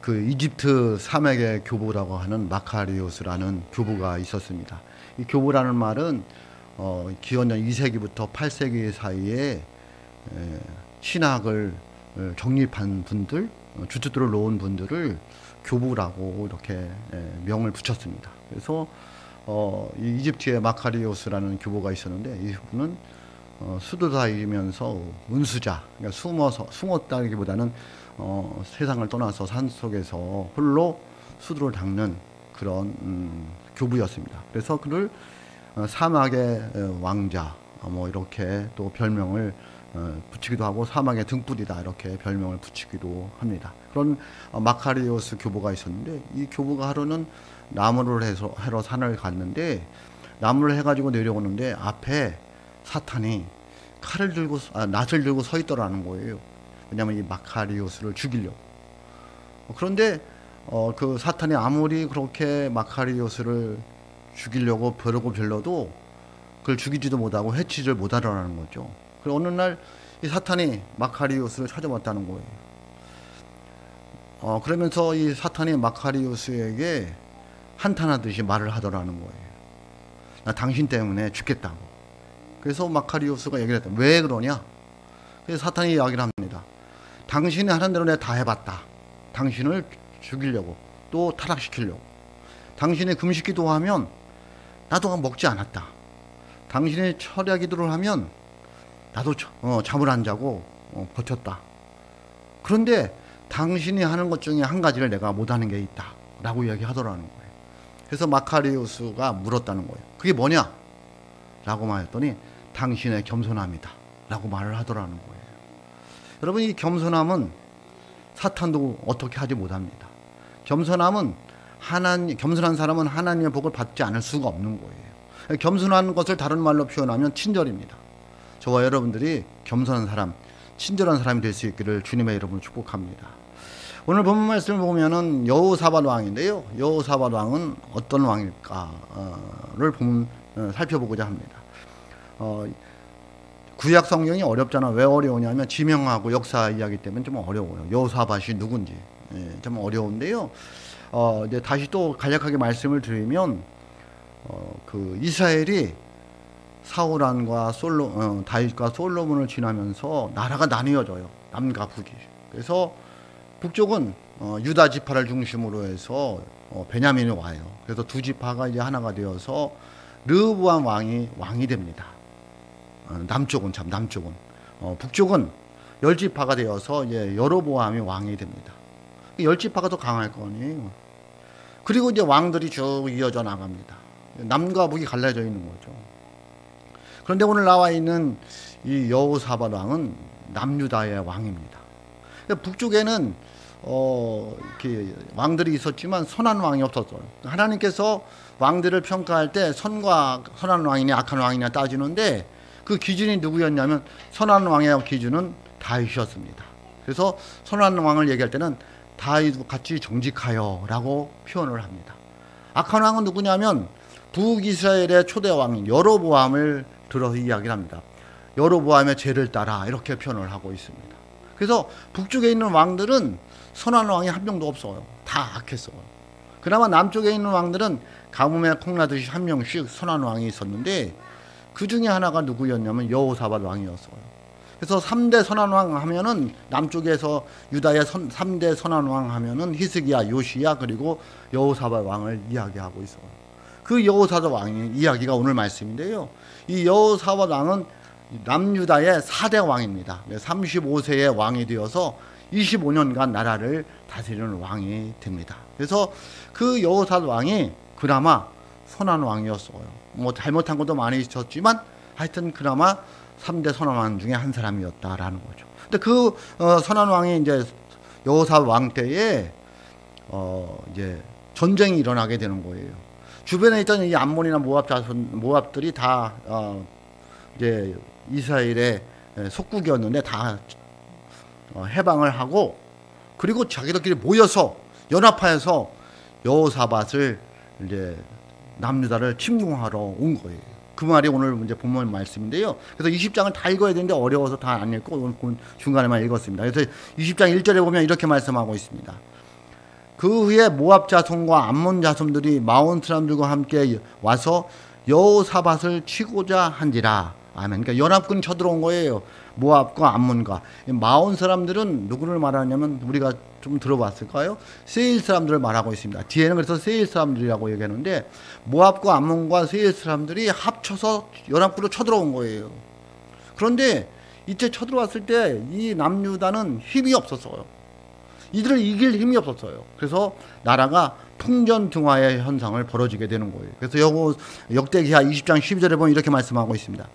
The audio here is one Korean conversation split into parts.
그 이집트 사맥의 교부라고 하는 마카리오스라는 교부가 있었습니다. 이 교부라는 말은 기원전 2세기부터 8세기 사이에 신학을 정립한 분들, 주춧돌을 놓은 분들을 교부라고 이렇게 명을 붙였습니다. 그래서 이 이집트의 마카리오스라는 교부가 있었는데, 이분은 수도자이면서 문수자, 그러니까 숨었다기보다는 세상을 떠나서 산속에서 홀로 수도를 닦는 그런 교부였습니다. 그래서 그를 사막의 왕자 뭐 이렇게 또 별명을 붙이기도 하고, 사막의 등불이다 이렇게 별명을 붙이기도 합니다. 그런 마카리오스 교부가 있었는데, 이 교부가 하루는 나무를 해러 산을 갔는데, 나무를 해가지고 내려오는데 앞에 사탄이 낫을 들고 서 있더라는 거예요. 왜냐하면 이 마카리오스를 죽이려고. 그런데 그 사탄이 아무리 그렇게 마카리오스를 죽이려고 벼르고 별러도 그걸 죽이지도 못하고 해치지를 못하더라는 거죠. 그리고 어느 날 이 사탄이 마카리오스를 찾아왔다는 거예요. 그러면서 이 사탄이 마카리오스에게 한탄하듯이 말을 하더라는 거예요. 나 당신 때문에 죽겠다고. 그래서 마카리오스가 얘기를 했다. 왜 그러냐? 그래서 사탄이 이야기를 합니다. 당신이 하는 대로 내가 다 해봤다. 당신을 죽이려고, 또 타락시키려고. 당신이 금식기도 하면 나도 먹지 않았다. 당신이 철야 기도를 하면 나도 잠을 안 자고 버텼다. 그런데 당신이 하는 것 중에 한 가지를 내가 못하는 게 있다 라고 이야기하더라는 거예요. 그래서 마카리오스가 물었다는 거예요. 그게 뭐냐? 라고 말했더니 당신의 겸손함이다 라고 말을 하더라는 거예요. 여러분, 이 겸손함은 사탄도 어떻게 하지 못합니다. 겸손한 사람은 하나님의 복을 받지 않을 수가 없는 거예요. 겸손한 것을 다른 말로 표현하면 친절입니다. 저와 여러분들이 겸손한 사람, 친절한 사람이 될 수 있기를 주님의 이름으로 축복합니다. 오늘 본문 말씀을 보면은 여호사밧 왕인데요. 여호사밧 왕은 어떤 왕일까를 살펴보고자 합니다. 구약 성경이 어렵잖아. 왜 어려우냐면 지명하고 역사 이야기 때문에 좀 어려워요. 여호사밧이 누군지 좀 어려운데요. 이제 다시 또 간략하게 말씀을 드리면 그 이스라엘이 사울 왕과 다윗과 솔로몬을 지나면서 나라가 나뉘어져요. 남과 북이. 그래서 북쪽은 유다 지파를 중심으로 해서 베냐민이 와요. 그래서 두 지파가 이제 하나가 되어서 르호보암 왕이 됩니다. 남쪽은 북쪽은 열 지파가 되어서 이제 여로보암이 왕이 됩니다. 열 지파가 더 강할 거 아니에요. 그리고 이제 왕들이 쭉 이어져 나갑니다. 남과 북이 갈라져 있는 거죠. 그런데 오늘 나와 있는 이 여호사밧 왕은 남유다의 왕입니다. 북쪽에는 이렇게 왕들이 있었지만 선한 왕이 없었어요. 하나님께서 왕들을 평가할 때 선한 왕이냐 악한 왕이냐 따지는데, 그 기준이 누구였냐면 선한 왕의 기준은 다윗이었습니다. 그래서 선한 왕을 얘기할 때는 다윗과 같이 정직하여 라고 표현을 합니다. 악한 왕은 누구냐면 북이스라엘의 초대 왕인 여로보암을 들어서 이야기를 합니다. 여로보암의 죄를 따라 이렇게 표현을 하고 있습니다. 그래서 북쪽에 있는 왕들은 선한 왕이 한 명도 없어요. 다 악했어요. 그나마 남쪽에 있는 왕들은 가뭄에 콩나듯이 한 명씩 선한 왕이 있었는데, 그 중에 하나가 누구였냐면 여호사밧 왕이었어요. 그래서 3대 선한 왕 하면은 남쪽에서 유다의 3대 선한 왕 하면은 히스기야, 요시야, 그리고 여호사밧 왕을 이야기하고 있어요. 그 여호사밧 왕의 이야기가 오늘 말씀인데요. 이 여호사밧 왕은 남유다의 4대 왕입니다. 35세의 왕이 되어서 25년간 나라를 다스리는 왕이 됩니다. 그래서 그 여호사밧 왕이 그나마 선한 왕이었어요. 뭐 잘못한 것도 많이 있었지만 하여튼 그나마 3대 선한 왕 중에 한 사람이었다라는 거죠. 근데 그 선한 왕이 이제 여호사밧 왕 때에 이제 전쟁이 일어나게 되는 거예요. 주변에 있던 이 암몬이나 모압들이 다 이제 이스라엘의 속국이었는데 다 해방을 하고, 그리고 자기들끼리 모여서 연합하여서 여호사밧을 이제 남유다를 침공하러 온 거예요. 그 말이 오늘 이제 본문 말씀인데요. 그래서 20장을 다 읽어야 되는데 어려워서 다 안 읽고 오늘 중간에만 읽었습니다. 그래서 20장 1절에 보면 이렇게 말씀하고 있습니다. 그 후에 모압 자손과 암몬 자손들이 마온 사람들과 함께 와서 여호사밧을 치고자 한지라. 아멘. 그러니까 연합군이 쳐들어온 거예요. 모압과 암몬과. 마온 사람들은 누구를 말하냐면 우리가 좀 들어봤을까요? 세일 사람들을 말하고 있습니다. 뒤에는 그래서 세일 사람들이라고 얘기하는데 모압과 암몬과 세일 사람들이 합쳐서 연합군으로 쳐들어온 거예요. 그런데 이때 쳐들어왔을 때 이 남유다는 힘이 없었어요. 이들을 이길 힘이 없었어요. 그래서 나라가 풍전등화의 현상을 벌어지게 되는 거예요. 그래서 역대기하 20장 12절에 보면 이렇게 말씀하고 있습니다.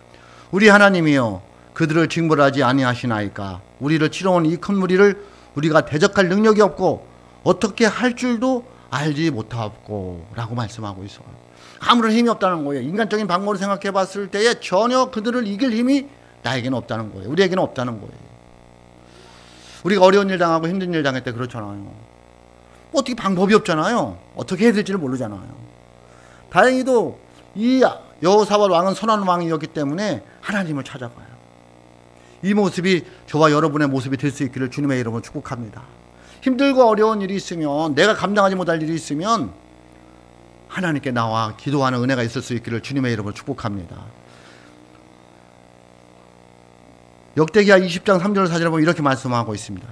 우리 하나님이여 그들을 징벌하지 아니하시나이까. 우리를 치러온 이 큰 무리를 우리가 대적할 능력이 없고 어떻게 할 줄도 알지 못하고 라고 말씀하고 있어요. 아무런 힘이 없다는 거예요. 인간적인 방법으로 생각해 봤을 때에 전혀 그들을 이길 힘이 나에게는 없다는 거예요. 우리에게는 없다는 거예요. 우리가 어려운 일 당하고 힘든 일 당할 때 그렇잖아요. 어떻게 방법이 없잖아요. 어떻게 해야 될지를 모르잖아요. 다행히도 이 여호사밧 왕은 선한 왕이었기 때문에 하나님을 찾아가요. 이 모습이 저와 여러분의 모습이 될 수 있기를 주님의 이름으로 축복합니다. 힘들고 어려운 일이 있으면, 내가 감당하지 못할 일이 있으면 하나님께 나와 기도하는 은혜가 있을 수 있기를 주님의 이름으로 축복합니다. 역대기하 20장 3절 4절에 보면 이렇게 말씀하고 있습니다.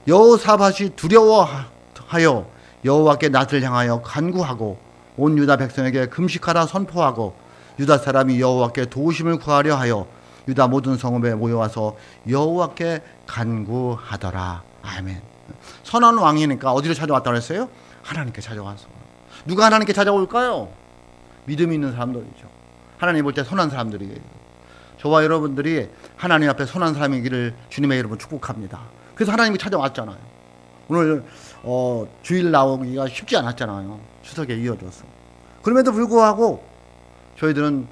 여호사밧이 두려워하여 여호와께 낯을 향하여 간구하고 온 유다 백성에게 금식하라 선포하고 유다 사람이 여호와께 도우심을 구하려 하여 유다 모든 성읍에 모여와서 여호와께 간구하더라. 아멘. 선한 왕이니까 어디로 찾아왔다고 했어요? 하나님께 찾아와서. 누가 하나님께 찾아올까요? 믿음이 있는 사람들이죠. 하나님 볼 때 선한 사람들이에요. 저와 여러분들이 하나님 앞에 선한 사람이기를 주님의 이름으로 축복합니다. 그래서 하나님이 찾아왔잖아요. 오늘 주일 나오기가 쉽지 않았잖아요. 추석에 이어져서. 그럼에도 불구하고 저희들은,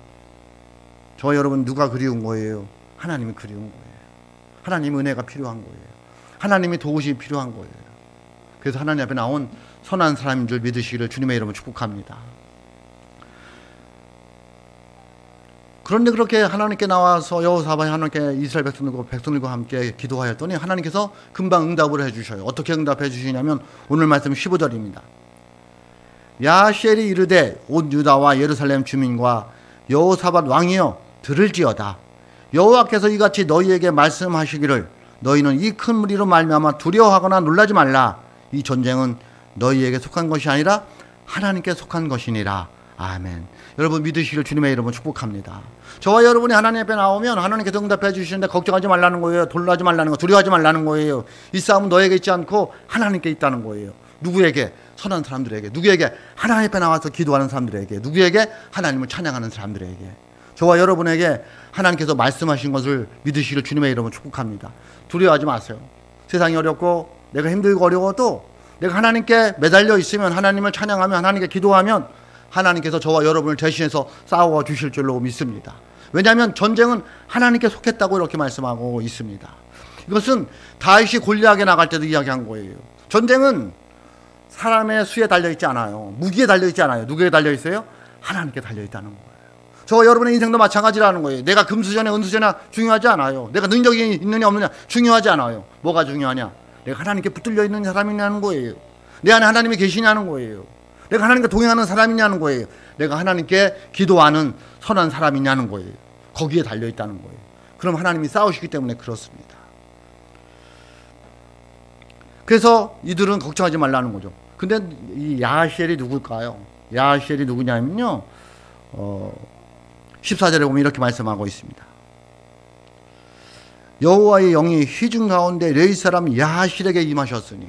저와 여러분 누가 그리운 거예요? 하나님이 그리운 거예요. 하나님의 은혜가 필요한 거예요. 하나님이 도우심이 필요한 거예요. 그래서 하나님 앞에 나온 선한 사람인 줄 믿으시기를 주님의 이름으로 축복합니다. 그런데 그렇게 하나님께 나와서 여호사밧이 하나님께 이스라엘 백성들과 함께 기도하였더니 하나님께서 금방 응답을 해주셔요. 어떻게 응답해 주시냐면 오늘 말씀 15절입니다. 야하시엘이 이르되 온 유다와 예루살렘 주민과 여호사밧 왕이여 들을지어다. 여호와께서 이같이 너희에게 말씀하시기를 너희는 이 큰 무리로 말미암아 두려워하거나 놀라지 말라. 이 전쟁은 너희에게 속한 것이 아니라 하나님께 속한 것이니라. 아멘. 여러분 믿으시기를 주님의 이름으로 축복합니다. 저와 여러분이 하나님 앞에 나오면 하나님께서 응답해 주시는데 걱정하지 말라는 거예요. 놀라지 말라는 거, 두려워하지 말라는 거예요. 이 싸움은 너에게 있지 않고 하나님께 있다는 거예요. 누구에게? 선한 사람들에게. 누구에게? 하나님 앞에 나와서 기도하는 사람들에게. 누구에게? 하나님을 찬양하는 사람들에게. 저와 여러분에게 하나님께서 말씀하신 것을 믿으시기를 주님의 이름으로 축복합니다. 두려워하지 마세요. 세상이 어렵고 내가 힘들고 어려워도 내가 하나님께 매달려 있으면, 하나님을 찬양하면, 하나님께 기도하면 하나님께서 저와 여러분을 대신해서 싸워 주실 줄로 믿습니다. 왜냐하면 전쟁은 하나님께 속했다고 이렇게 말씀하고 있습니다. 이것은 다윗이 골리앗에 나갈 때도 이야기한 거예요. 전쟁은 사람의 수에 달려있지 않아요. 무기에 달려있지 않아요. 누구에 달려있어요? 하나님께 달려있다는 거예요. 저와 여러분의 인생도 마찬가지라는 거예요. 내가 금수저냐 은수저냐 중요하지 않아요. 내가 능력이 있느냐 없느냐 중요하지 않아요. 뭐가 중요하냐? 내가 하나님께 붙들려 있는 사람이냐는 거예요. 내 안에 하나님이 계시냐는 거예요. 내가 하나님과 동행하는 사람이냐는 거예요. 내가 하나님께 기도하는 선한 사람이냐는 거예요. 거기에 달려있다는 거예요. 그럼 하나님이 싸우시기 때문에 그렇습니다. 그래서 이들은 걱정하지 말라는 거죠. 근데 이 야하시엘이 누굴까요? 야하시엘이 누구냐면요, 14절에 보면 이렇게 말씀하고 있습니다. 여호와의 영이 회중 가운데 레위 사람 야하시엘에게 임하셨으니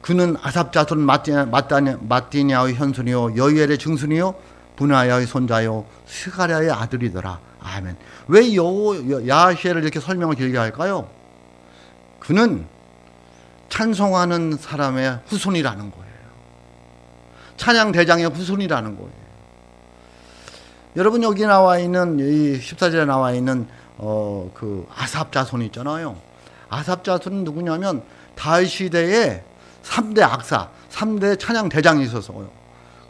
그는 아삽 자손 마띠냐의 현손이요 여이엘의 증손이요 분하야의 손자요 스가랴의 아들이더라. 아멘. 왜 야하시엘을 이렇게 설명을 길게 할까요? 그는 찬송하는 사람의 후손이라는 거예요. 찬양 대장의 후손이라는 거예요. 여러분 여기 나와 있는 이 14절에 나와 있는 그 아삽 자손이 있잖아요. 아삽 자손은 누구냐면 다윗 시대에 3대 악사, 3대 찬양 대장이 있었어요.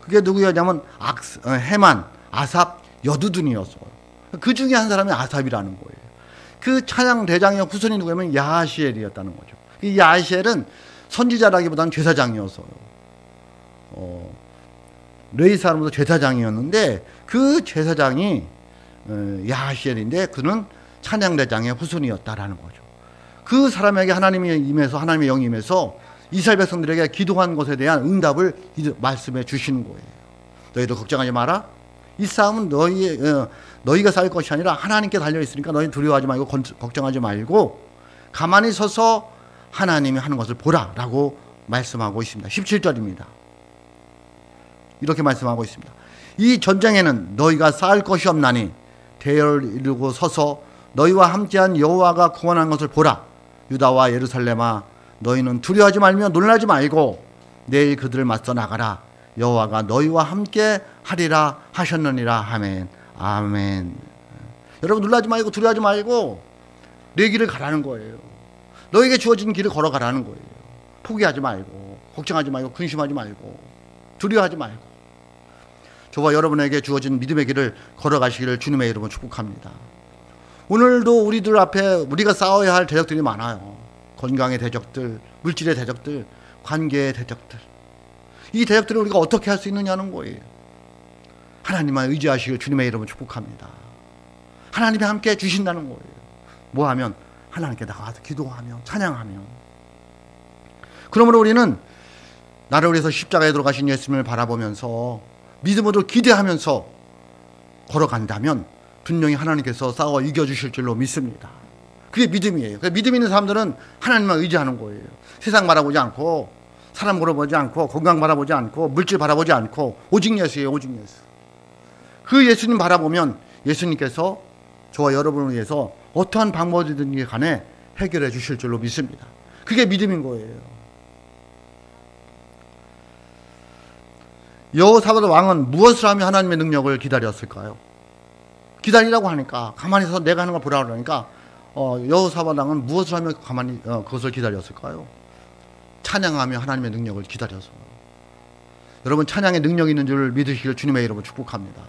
그게 누구였냐면 헤만, 아삽, 여두둔이었어요. 그 중에 한 사람이 아삽이라는 거예요. 그 찬양 대장의 후손이 누구냐면 야하시엘이었다는 거죠. 이 야하시엘은 선지자라기보다는 제사장이어서요. 레위 사람도 제사장이었는데 그 제사장이 야하시엘인데 그는 찬양대장의 후손이었다라는 거죠. 그 사람에게 하나님이 임해서 하나님의 영이 임해서 이스라엘 백성들에게 기도한 것에 대한 응답을 말씀해 주시는 거예요. 너희도 걱정하지 마라. 이 싸움은 너희가 싸울 것이 아니라 하나님께 달려 있으니까 너희 두려워하지 말고 걱정하지 말고 가만히 서서 하나님이 하는 것을 보라라고 말씀하고 있습니다. 17절입니다. 이렇게 말씀하고 있습니다. 이 전쟁에는 너희가 쌓을 것이 없나니 대열을 이루고 서서 너희와 함께한 여호와가 구원한 것을 보라. 유다와 예루살렘아 너희는 두려워하지 말며 놀라지 말고 내일 그들을 맞서 나가라. 여호와가 너희와 함께 하리라 하셨느니라. 아멘. 아멘. 여러분 놀라지 말고 두려워하지 말고 내 길을 가라는 거예요. 너에게 주어진 길을 걸어가라는 거예요. 포기하지 말고 걱정하지 말고 근심하지 말고 두려워하지 말고 저와 여러분에게 주어진 믿음의 길을 걸어가시기를 주님의 이름으로 축복합니다. 오늘도 우리들 앞에 우리가 싸워야 할 대적들이 많아요. 건강의 대적들, 물질의 대적들, 관계의 대적들. 이 대적들을 우리가 어떻게 할 수 있느냐는 거예요. 하나님만 의지하시길 주님의 이름으로 축복합니다. 하나님이 함께 해주신다는 거예요. 뭐 하면? 하나님께 나가서 기도하며 찬양하며. 그러므로 우리는 나를 위해서 십자가에 들어가신 예수님을 바라보면서 믿음으로 기대하면서 걸어간다면 분명히 하나님께서 싸워 이겨주실 줄로 믿습니다. 그게 믿음이에요. 믿음 있는 사람들은 하나님만 의지하는 거예요. 세상 바라보지 않고 사람 물어보지 않고 건강 바라보지 않고 물질 바라보지 않고 오직 예수예요. 오직 예수. 그 예수님 바라보면 예수님께서 저와 여러분을 위해서 어떠한 방법이든지 간에 해결해 주실 줄로 믿습니다. 그게 믿음인 거예요. 여호사밧 왕은 무엇을 하며 하나님의 능력을 기다렸을까요? 기다리라고 하니까 가만히 서서 내가 하는 걸 보라 그러니까 여호사밧 왕은 무엇을 하며 가만히 그것을 기다렸을까요? 찬양하며 하나님의 능력을 기다려서. 여러분 찬양에 능력이 있는 줄 믿으시길 주님의 이름으로 축복합니다.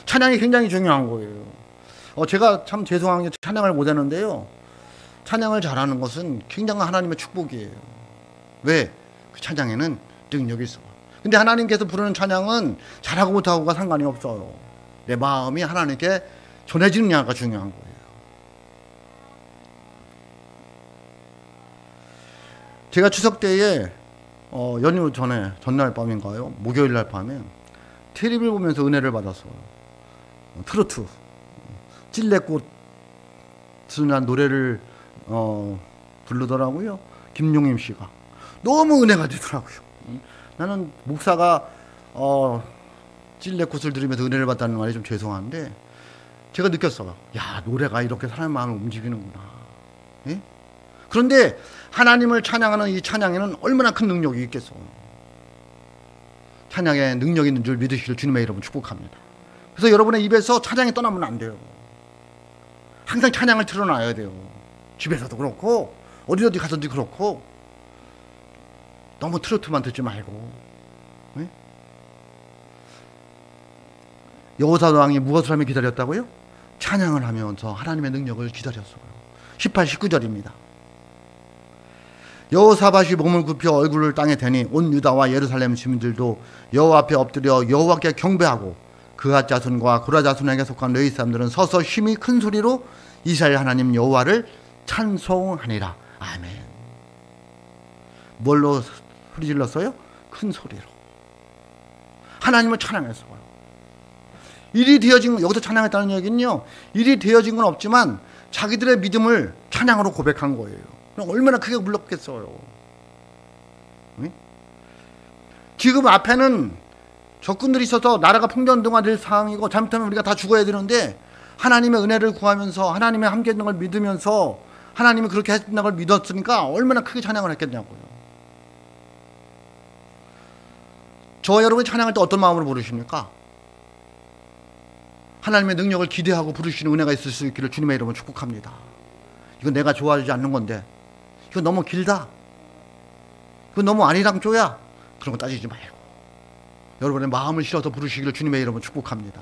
찬양이 굉장히 중요한 거예요. 제가 참 죄송한 게 찬양을 못하는데요. 찬양을 잘하는 것은 굉장한 하나님의 축복이에요. 왜? 그 찬양에는 능력이 있어. 근데 하나님께서 부르는 찬양은 잘하고 못하고가 상관이 없어요. 내 마음이 하나님께 전해지느냐가 중요한 거예요. 제가 추석 때에 연휴 전에 전날 밤인가요? 목요일 날 밤에 TV를 보면서 은혜를 받았어요. 트로트 찔레꽃이라는 노래를 부르더라고요. 김용임 씨가 너무 은혜가 되더라고요. 나는 목사가 찔레꽃을 들으면서 은혜를 받다는 말이 좀 죄송한데 제가 느꼈어요. 야, 노래가 이렇게 사람의 마음을 움직이는구나. 예? 그런데 하나님을 찬양하는 이 찬양에는 얼마나 큰 능력이 있겠어요. 찬양에 능력 있는 줄 믿으시길 주님의 이름으로 축복합니다. 그래서 여러분의 입에서 찬양이 떠나면 안 돼요. 항상 찬양을 틀어놔야 돼요. 집에서도 그렇고 어디 가서도 그렇고 너무 트로트만 듣지 말고. 네? 여호사밧 왕이 무엇을 하며 기다렸다고요? 찬양을 하면서 하나님의 능력을 기다렸어요. 18, 19절입니다. 여호사밧이 몸을 굽혀 얼굴을 땅에 대니 온 유다와 예루살렘 시민들도 여호와 앞에 엎드려 여호와께 경배하고 그앗 자손과 고라 자손에게 속한 레위 사람들은 서서 심히 큰 소리로 이스라엘 하나님 여호와를 찬송하니라. 아멘. 뭘로 소리 질렀어요? 큰 소리로. 하나님을 찬양했어요. 일이 되어진, 여기서 찬양했다는 얘기는요, 일이 되어진 건 없지만 자기들의 믿음을 찬양으로 고백한 거예요. 얼마나 크게 불렀겠어요. 응? 지금 앞에는 적군들이 있어서 나라가 풍전등화될 상황이고 잘못하면 우리가 다 죽어야 되는데 하나님의 은혜를 구하면서 하나님의 함께 있는 걸 믿으면서 하나님이 그렇게 해준다는 걸 믿었으니까 얼마나 크게 찬양을 했겠냐고요. 저와 여러분이 찬양할 때 어떤 마음으로 부르십니까? 하나님의 능력을 기대하고 부르시는 은혜가 있을 수 있기를 주님의 이름으로 축복합니다. 이건 내가 좋아하지 않는 건데 이거 너무 길다, 이거 너무 아니랑 쪼야, 그런 거 따지지 말고 여러분의 마음을 실어서 부르시기를 주님의 이름으로 축복합니다.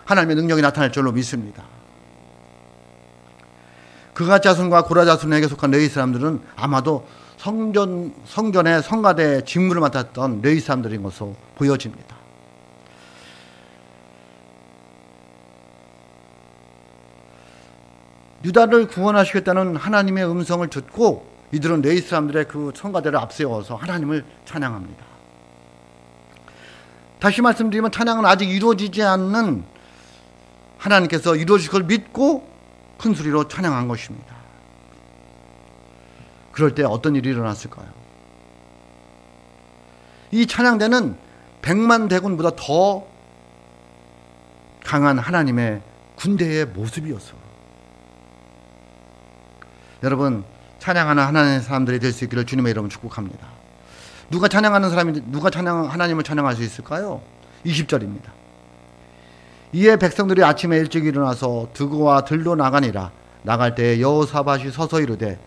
하나님의 능력이 나타날 줄로 믿습니다. 그앗 자손과 고라 자손에게 속한 레위 사람들은 아마도 성전의 성가대 직무를 맡았던 레위 사람들인 것으로 보여집니다. 유다를 구원하시겠다는 하나님의 음성을 듣고 이들은 레위 사람들의 그 성가대를 앞세워서 하나님을 찬양합니다. 다시 말씀드리면 찬양은 아직 이루어지지 않는 하나님께서 이루어질 걸 믿고 큰 소리로 찬양한 것입니다. 그럴 때 어떤 일이 일어났을까요? 이 찬양대는 100만 대군보다 더 강한 하나님의 군대의 모습이었어요. 여러분, 찬양하는 하나님의 사람들이 될 수 있기를 주님의 이름으로 축복합니다. 누가 하나님을 찬양할 수 있을까요? 20절입니다. 이에 백성들이 아침에 일찍 일어나서 드고와 들로 나가니라. 나갈 때에 여호사밧이 서서 이르되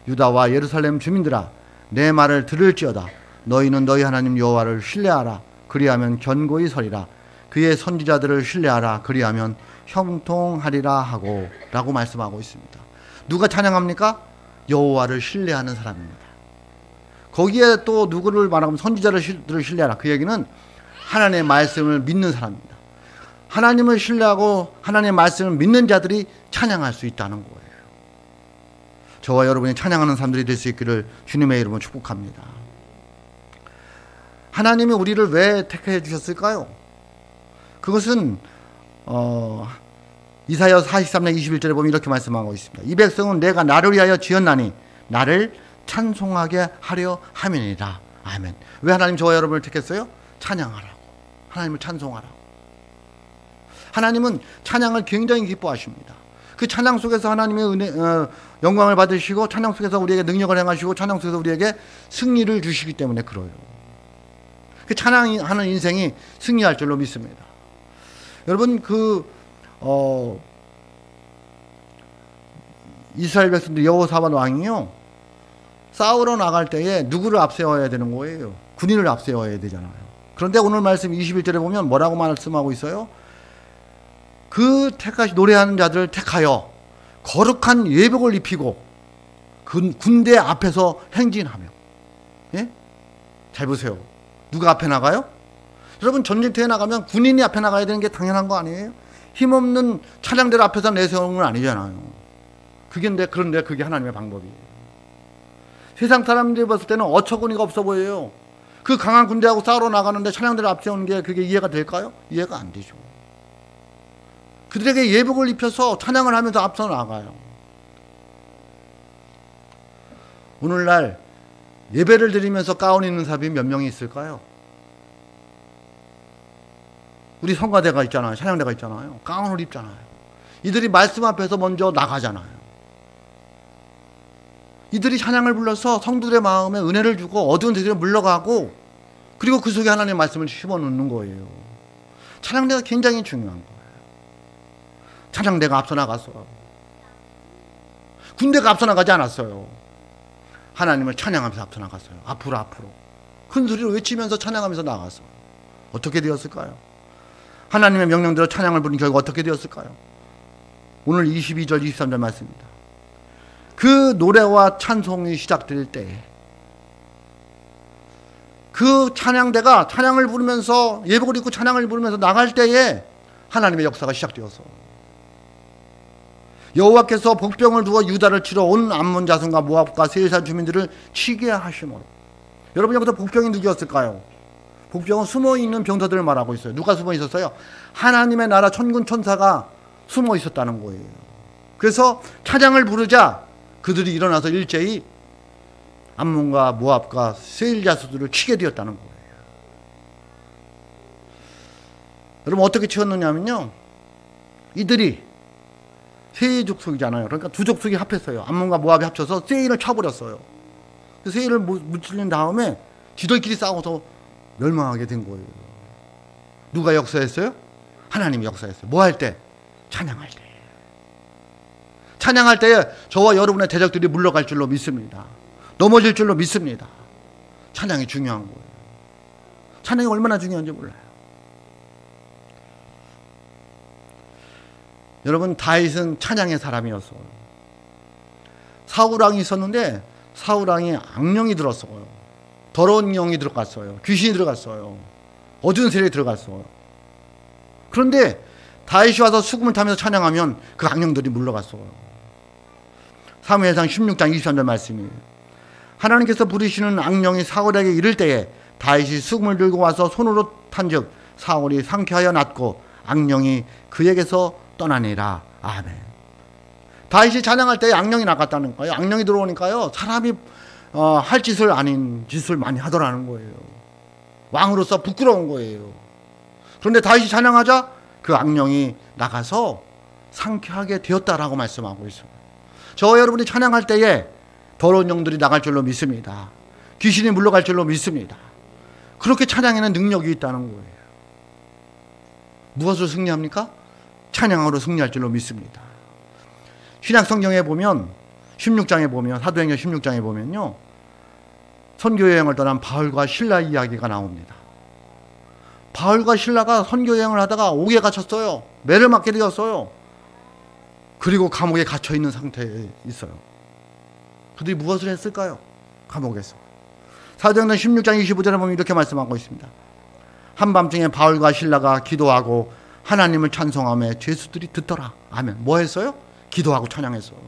유다와 예루살렘 주민들아 내 말을 들을지어다. 너희는 너희 하나님 여호와를 신뢰하라. 그리하면 견고히 서리라. 그의 선지자들을 신뢰하라. 그리하면 형통하리라 하고 라고 말씀하고 있습니다. 누가 찬양합니까? 여호와를 신뢰하는 사람입니다. 거기에 또 누구를 말하면 선지자를 신뢰하라. 그 얘기는 하나님의 말씀을 믿는 사람입니다. 하나님을 신뢰하고 하나님의 말씀을 믿는 자들이 찬양할 수 있다는 거예요. 저와 여러분이 찬양하는 사람들이 될 수 있기를 주님의 이름으로 축복합니다. 하나님이 우리를 왜 택해 주셨을까요? 그것은 이사야 43장 21절에 보면 이렇게 말씀하고 있습니다. 이 백성은 내가 나를 위하여 지었나니 나를 찬송하게 하려 함이니라. 아멘. 왜 하나님 저와 여러분을 택했어요? 찬양하라고. 하나님을 찬송하라고. 하나님은 찬양을 굉장히 기뻐하십니다. 그 찬양 속에서 하나님의 영광을 받으시고 찬양 속에서 우리에게 능력을 행하시고 찬양 속에서 우리에게 승리를 주시기 때문에 그래요. 그 찬양하는 인생이 승리할 줄로 믿습니다. 여러분 이스라엘 백성들 여호사밧 왕이요 싸우러 나갈 때에 누구를 앞세워야 되는 거예요? 군인을 앞세워야 되잖아요. 그런데 오늘 말씀 21절에 보면 뭐라고 말씀하고 있어요? 그 노래하는 자들을 택하여 거룩한 예복을 입히고 군대 앞에서 행진하며. 예? 잘 보세요. 누가 앞에 나가요? 여러분 전쟁터에 나가면 군인이 앞에 나가야 되는 게 당연한 거 아니에요? 힘없는 차량들 앞에서 내세우는 건 아니잖아요. 그런데 그게 하나님의 방법이에요. 세상 사람들이 봤을 때는 어처구니가 없어 보여요. 그 강한 군대하고 싸우러 나가는데 차량들을 앞세우는 게 그게 이해가 될까요? 이해가 안 되죠. 그들에게 예복을 입혀서 찬양을 하면서 앞서 나가요. 오늘날 예배를 드리면서 가운 입는 사람이 몇 명이 있을까요? 우리 성가대가 있잖아요. 찬양대가 있잖아요. 가운을 입잖아요. 이들이 말씀 앞에서 먼저 나가잖아요. 이들이 찬양을 불러서 성도들의 마음에 은혜를 주고 어두운 데들에 물러가고 그리고 그 속에 하나님의 말씀을 심어놓는 거예요. 찬양대가 굉장히 중요한 거예요. 찬양대가 앞서 나갔어요. 군대가 앞서 나가지 않았어요. 하나님을 찬양하면서 앞서 나갔어요. 앞으로 큰 소리로 외치면서 찬양하면서 나갔어요. 어떻게 되었을까요? 하나님의 명령대로 찬양을 부른 결과 어떻게 되었을까요? 오늘 22절 23절 말씀입니다. 그 노래와 찬송이 시작될 때에 그 찬양대가 찬양을 부르면서 예복을 입고 찬양을 부르면서 나갈 때에 하나님의 역사가 시작되어서 여호와께서 복병을 두어 유다를 치러 온 암몬 자손과 모압과 세일산 주민들을 치게 하심으로. 여러분 여기서 복병이 누구였을까요? 복병은 숨어있는 병사들을 말하고 있어요. 누가 숨어 있었어요? 하나님의 나라 천군 천사가 숨어 있었다는 거예요. 그래서 찬양을 부르자 그들이 일어나서 일제히 암몬과 모압과 세일 자손들을 치게 되었다는 거예요. 여러분 어떻게 치었느냐면요, 이들이 세 족속이잖아요. 그러니까 두 족속이 합했어요. 암몬과 모압이 합쳐서 세일을 쳐버렸어요. 세일을 무찔린 다음에 지들끼리 싸워서 멸망하게 된 거예요. 누가 역사했어요? 하나님이 역사했어요. 뭐 할 때? 찬양할 때. 찬양할 때에 저와 여러분의 대적들이 물러갈 줄로 믿습니다. 넘어질 줄로 믿습니다. 찬양이 중요한 거예요. 찬양이 얼마나 중요한지 몰라요. 여러분 다윗은 찬양의 사람이었어요. 사울 왕이 있었는데 사울 왕이 악령이 들었어요. 더러운 영이 들어갔어요. 귀신이 들어갔어요. 어두운 세력이 들어갔어요. 그런데 다윗이 와서 수금을 타면서 찬양하면 그 악령들이 물러갔어요. 사무엘상 16장 23절 말씀이에요. 하나님께서 부르시는 악령이 사울에게 이를 때에 다윗이 수금을 들고 와서 손으로 탄즉 사울이 상쾌하여 낫고 악령이 그에게서 떠나니라. 아멘. 다윗이 찬양할 때에 악령이 나갔다는 거예요. 악령이 들어오니까요, 사람이 할 짓을 아닌 짓을 많이 하더라는 거예요. 왕으로서 부끄러운 거예요. 그런데 다윗이 찬양하자 그 악령이 나가서 상쾌하게 되었다라고 말씀하고 있어요. 저와 여러분이 찬양할 때에 더러운 영들이 나갈 줄로 믿습니다. 귀신이 물러갈 줄로 믿습니다. 그렇게 찬양에는 능력이 있다는 거예요. 무엇으로 승리합니까? 찬양으로 승리할 줄로 믿습니다. 신약 성경에 보면 16장에 보면 사도행전 16장에 보면요, 선교 여행을 떠난 바울과 실라 이야기가 나옵니다. 바울과 실라가 선교 여행을 하다가 옥에 갇혔어요. 매를 맞게 되었어요. 그리고 감옥에 갇혀 있는 상태에 있어요. 그들이 무엇을 했을까요? 감옥에서. 사도행전 16장 25절에 보면 이렇게 말씀하고 있습니다. 한밤중에 바울과 실라가 기도하고 하나님을 찬송하며 죄수들이 듣더라. 아멘. 뭐 했어요? 기도하고 찬양했어요.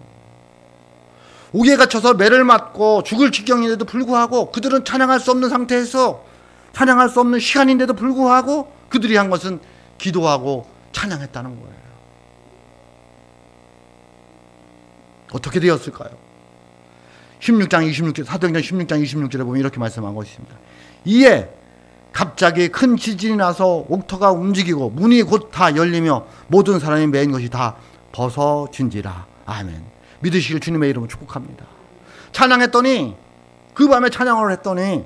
옥에 갇혀서 매를 맞고 죽을 지경인데도 불구하고 그들은 찬양할 수 없는 상태에서, 찬양할 수 없는 시간인데도 불구하고 그들이 한 것은 기도하고 찬양했다는 거예요. 어떻게 되었을까요? 16장 26절, 사도행전 16장 26절에 보면 이렇게 말씀하고 있습니다. 이에 갑자기 큰 지진이 나서 옥터가 움직이고 문이 곧 다 열리며 모든 사람이 매인 것이 다 벗어진지라. 아멘. 믿으시길 주님의 이름으로 축복합니다. 찬양했더니, 그 밤에 찬양을 했더니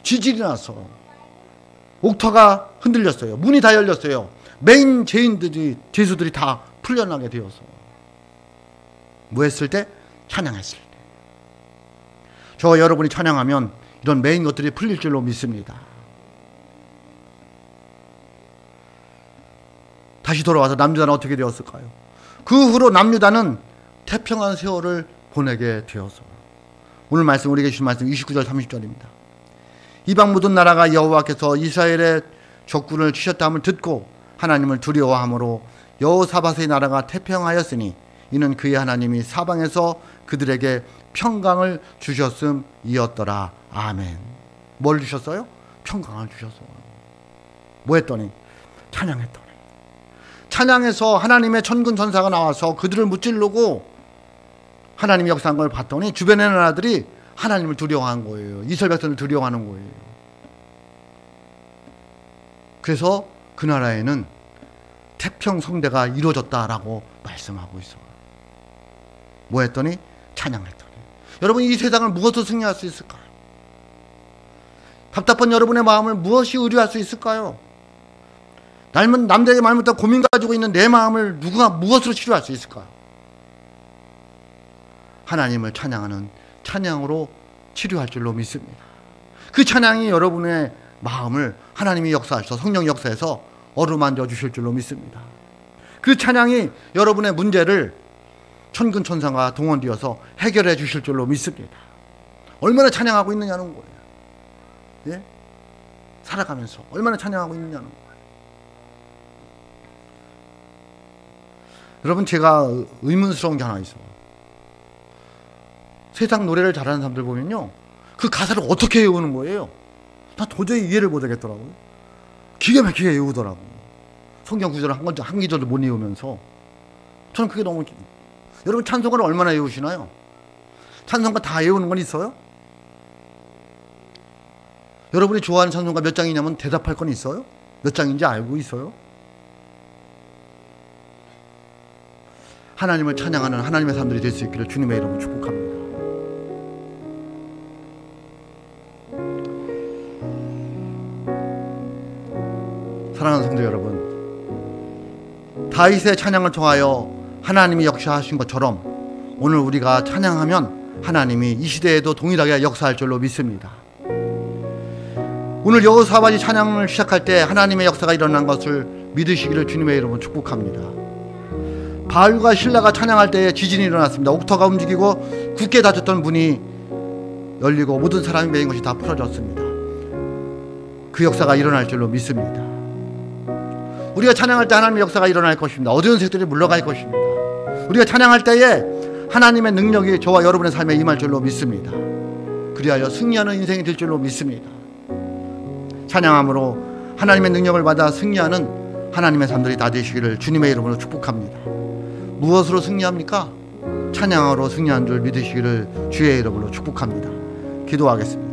지진이 나서 옥터가 흔들렸어요. 문이 다 열렸어요. 매인 죄수들이 다 풀려나게 되어서. 뭐 했을 때? 찬양했을 때. 저와 여러분이 찬양하면 이런 매인 것들이 풀릴 줄로 믿습니다. 다시 돌아와서 남유다는 어떻게 되었을까요? 그 후로 남유다는 태평한 세월을 보내게 되어서, 오늘 말씀, 우리에게 주신 말씀 29절 30절입니다. 이방 모든 나라가 여호와께서 이스라엘의 적군을 치셨다함을 듣고 하나님을 두려워함으로 여호사밧의 나라가 태평하였으니 이는 그의 하나님이 사방에서 그들에게 평강을 주셨음이었더라. 아멘. 뭘 주셨어요? 평강을 주셨어요. 뭐 했더니? 찬양했더니. 찬양해서 하나님의 천군 천사가 나와서 그들을 무찌르고 하나님의 역사한 걸 봤더니 주변의 나라들이 하나님을 두려워한 거예요. 이스라엘 백성을 두려워하는 거예요. 그래서 그 나라에는 태평성대가 이루어졌다라고 말씀하고 있어요. 뭐 했더니? 찬양했더니. 여러분, 이 세상을 무엇으로 승리할 수 있을까요? 답답한 여러분의 마음을 무엇이 의뢰할 수 있을까요? 남들에게 말 못하고 고민 가지고 있는 내 마음을 누가 무엇으로 치료할 수 있을까요? 하나님을 찬양하는 찬양으로 치료할 줄로 믿습니다. 그 찬양이 여러분의 마음을 하나님이 역사하셔서, 성령 역사에서 어루만져 주실 줄로 믿습니다. 그 찬양이 여러분의 문제를 천군 천사가 동원되어서 해결해 주실 줄로 믿습니다. 얼마나 찬양하고 있느냐는 거예요. 예? 살아가면서 얼마나 찬양하고 있느냐는 거예요. 여러분, 제가 의문스러운 게 하나 있어요. 세상 노래를 잘하는 사람들 보면요, 그 가사를 어떻게 외우는 거예요? 나 도저히 이해를 못하겠더라고요. 기가 막히게 외우더라고요. 성경 구절을 한 기절도 못 외우면서. 저는 그게 너무, 여러분 찬송가를 얼마나 외우시나요? 찬송가 다 외우는 건 있어요? 여러분이 좋아하는 찬송가 몇 장이냐면 대답할 건 있어요? 몇 장인지 알고 있어요? 하나님을 찬양하는 하나님의 사람들이 될 수 있기를 주님의 이름으로 축복합니다. 사랑하는 성도 여러분, 다윗의 찬양을 통하여 하나님이 역사하신 것처럼 오늘 우리가 찬양하면 하나님이 이 시대에도 동일하게 역사할 줄로 믿습니다. 오늘 여호사밧이 찬양을 시작할 때 하나님의 역사가 일어난 것을 믿으시기를 주님의 이름으로 축복합니다. 바알과 신라가 찬양할 때에 지진이 일어났습니다. 옥터가 움직이고 굳게 닫혔던 문이 열리고 모든 사람이 매인 것이 다 풀어졌습니다. 그 역사가 일어날 줄로 믿습니다. 우리가 찬양할 때 하나님의 역사가 일어날 것입니다. 어두운 색들이 물러갈 것입니다. 우리가 찬양할 때에 하나님의 능력이 저와 여러분의 삶에 임할 줄로 믿습니다. 그리하여 승리하는 인생이 될 줄로 믿습니다. 찬양함으로 하나님의 능력을 받아 승리하는 하나님의 사람들이 다 되시기를 주님의 이름으로 축복합니다. 무엇으로 승리합니까? 찬양으로 승리한 줄 믿으시기를 주의 이름으로 축복합니다. 기도하겠습니다.